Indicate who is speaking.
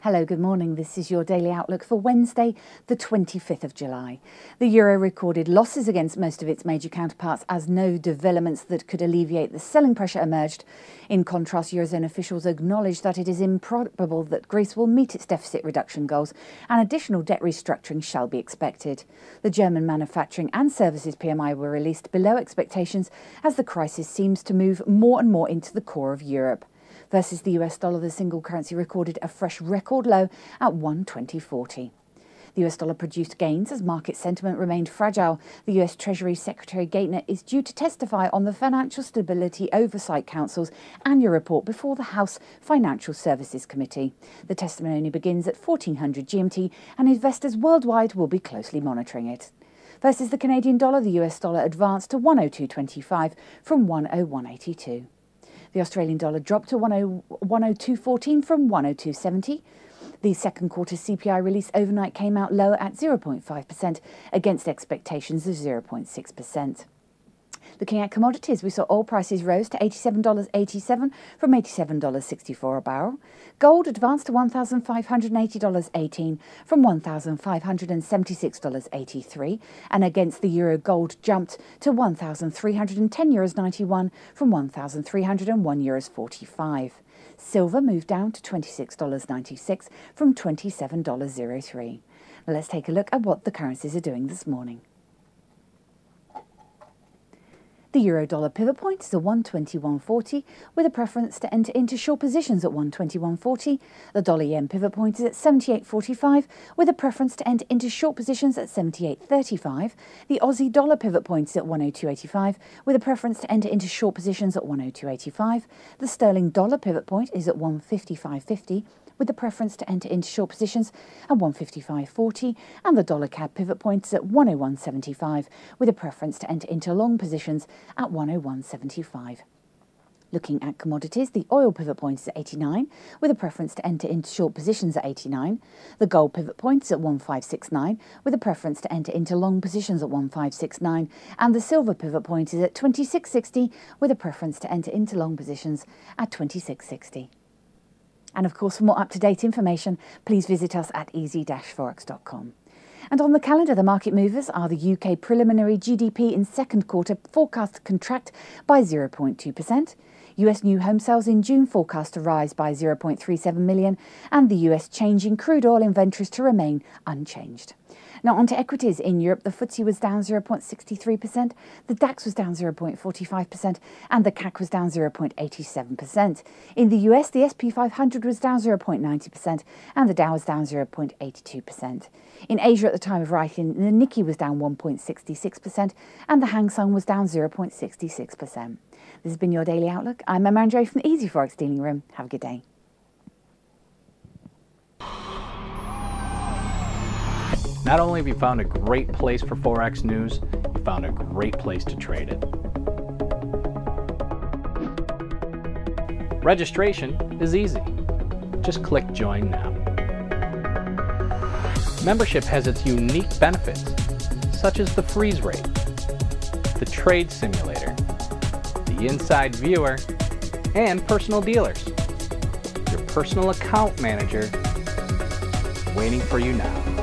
Speaker 1: Hello, good morning. This is your daily outlook for Wednesday, the 25th of July. The euro recorded losses against most of its major counterparts as no developments that could alleviate the selling pressure emerged. In contrast, Eurozone officials acknowledged that it is improbable that Greece will meet its deficit reduction goals and additional debt restructuring shall be expected. The German manufacturing and services PMI were released below expectations as the crisis seems to move more and more into the core of Europe. Versus the US dollar, the single currency recorded a fresh record low at 120.40. The US dollar produced gains as market sentiment remained fragile. The US Treasury Secretary Gaitner is due to testify on the Financial Stability Oversight Council's annual report before the House Financial Services Committee. The testimony begins at 1400 GMT and investors worldwide will be closely monitoring it. Versus the Canadian dollar, the US dollar advanced to 102.25 from 101.82. The Australian dollar dropped to 102.14 from 102.70. The second quarter CPI release overnight came out lower at 0.5% against expectations of 0.6%. Looking at commodities, we saw oil prices rose to $87.87 from $87.64 a barrel. Gold advanced to $1,580.18 from $1,576.83, and against the euro, gold jumped to €1,310.91 from €1,301.45. Silver moved down to $26.96 from $27.03. Now let's take a look at what the currencies are doing this morning. The euro-dollar pivot point is at 121.40 with a preference to enter into short positions at 121.40. The dollar-yen pivot point is at 78.45 with a preference to enter into short positions at 78.35. The Aussie dollar pivot point is at 102.85 with a preference to enter into short positions at 102.85. The sterling dollar pivot point is at 155.50 with the preference to enter into short positions at 155.40, and the dollar CAD pivot point is at 101.75 with a preference to enter into long positions at 101.75. Looking at commodities, the oil pivot point is at 89 with a preference to enter into short positions at 89. The gold pivot point is at 1569 with a preference to enter into long positions at 1569, and the silver pivot point is at 2660 with a preference to enter into long positions at 2660. And of course, for more up-to-date information, please visit us at easy-forex.com. And on the calendar, the market movers are the UK preliminary GDP in second quarter forecast to contract by 0.2%, US new home sales in June forecast to rise by 0.37 million, and the US change in crude oil inventories to remain unchanged. Now on to equities. In Europe, the FTSE was down 0.63%, the DAX was down 0.45%, and the CAC was down 0.87%. In the US, the SP 500 was down 0.90%, and the Dow was down 0.82%. In Asia at the time of writing, the Nikkei was down 1.66%, and the Hang Seng was down 0.66%. This has been your Daily Outlook. I'm Emma Andre from the Easy Forex Dealing Room. Have a good day.
Speaker 2: Not only have you found a great place for Forex news, you found a great place to trade it. Registration is easy. Just click Join Now. Membership has its unique benefits, such as the freeze rate, the trade simulator, the inside viewer, and personal dealers. Your personal account manager waiting for you now.